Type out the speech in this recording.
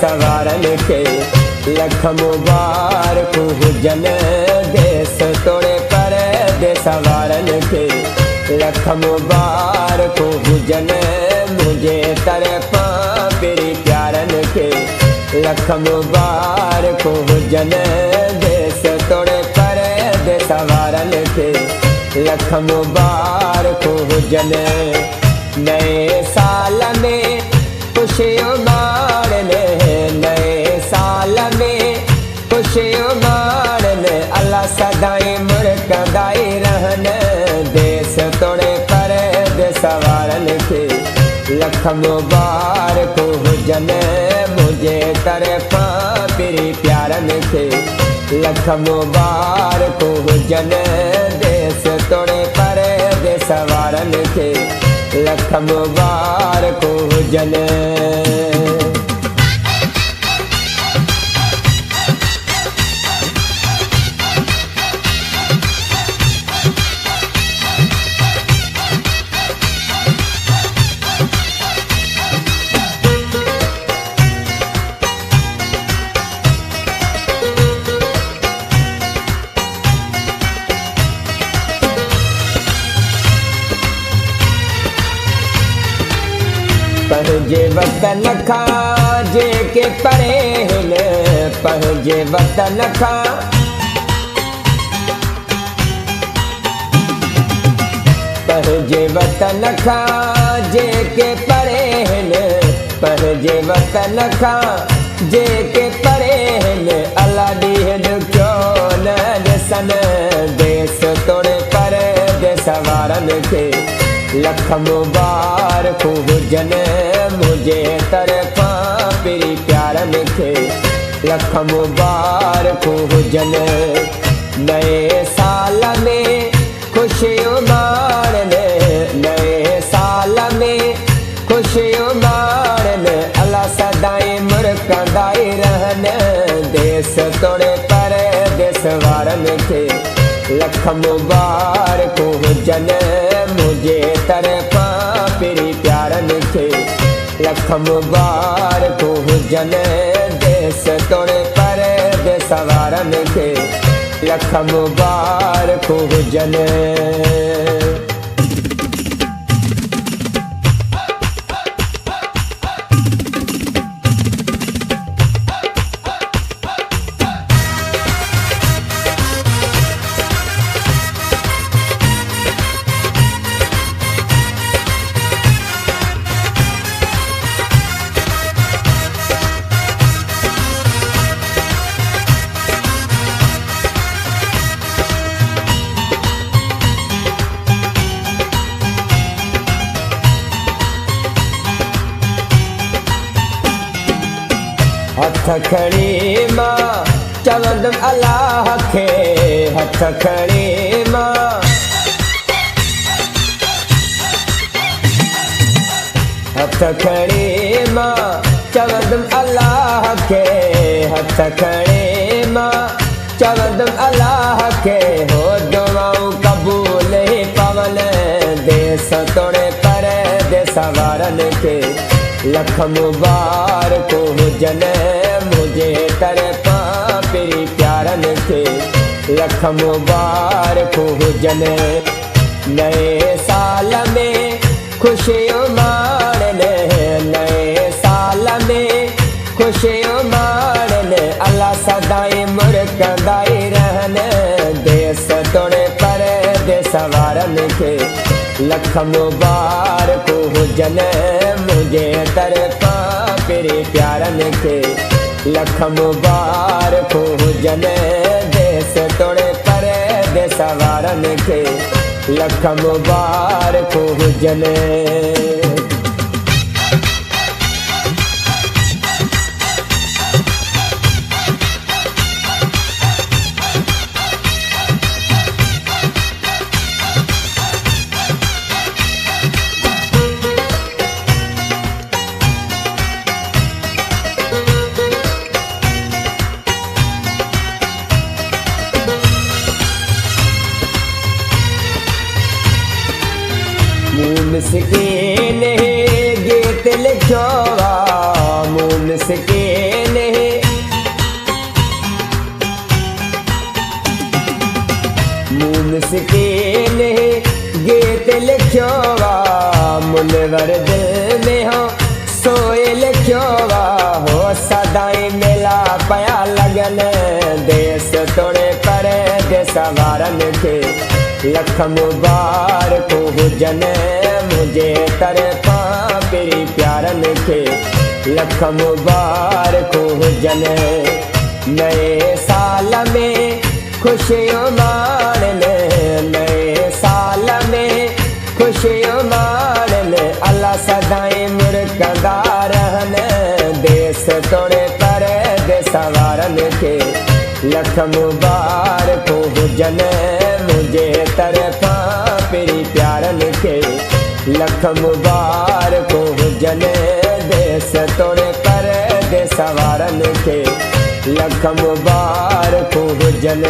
सवारन के लख मुबारक हुजन देश तोड़े पर दे सवारन के लख मुबारक हुजन मुझे तरफा तेरी प्यारन के लख मुबारक हुजन देश तोड़े पर दे सवारन के लख मुबारक हुजन। नए साल में खुशियों मारने नए साल में खुशियों मारने अल्लाह सदाई मुर्कदाई रहन देश तोड़े पर दे सवारन के लख मुबारक हुजन मुझे तरफा तेरी प्यारन के लख मुबारक हुजन देश तोड़े पर दे सवारन के लख मुबारक हुजन। पहुँचे वतन खा जे के परे हिन पहुँचे वतन खा पहुँचे वतन खा जे के परे हिन पहुँचे वतन खा जे के परे हिन अल्लाह ॾींहं क्यों न ॾिसन देश तोड़े पर दे सवारन के लख मुबारक हुजन मुझे तरफा तेरी प्यारन के लख मुबारक हुजन। नए साल में खुशियों मारने नए साल में खुशियों मारने अल्लाह सदाई मुर्कदाई रहन देश तोड़े पर दे सवारन के लख मुबारक हुजन मुझे तरफा तेरी प्यारन के लख मुबारक हुजन देश तोड़े पर दे सवारन के लख मुबारक हुजन। हथ खड़ी मां चवंदम अल्लाह खे हथ खड़ी मां हथ खड़ी मां चवंदम अल्लाह खे हथ खड़ी मां चवंदम अल्लाह खे हो दुआऊं कबूल ही पवन देश तोड़े पर दे सवारन के लख मुबारक हुजन मुझे तरफा तेरी प्यारन के लख मुबारक हुजन। नए साल में खुशियों मारने नए साल में खुशियों मारने अल्लाह सदाई मुर्कदाई रहन देश तोड़े पर दे सवारन के लख मुबारक हुजन मुझे तरफा तेरी प्यारन के लख मुबारक हुजन देश तोड़े पर दे सवारन के लख मुबारक हुजन। मुमस्किन गीत लिखोवा मुमस्किन मुस्किन गीत लिखियो वा मुनवर दिल में हो सोए लिखियो वा हो सदाई मेला पया लगन देश तोड़े परे देश वारन के लख मुबारक हुजन मुझे तरफा पेरी प्यारन के लख मुबारक हुजन नए साल में खुशियों माणन नए साल में खुशियों माणन अल्लाह सदाई मुर्कदा रहन देश तोड़े पर देश वारन के लख मुबारक हुजन मुझे तरफा पेरी प्यारन के लख मुबारक हुजन देश तोड़े पर देश वारन के लख मुबारक हुजन।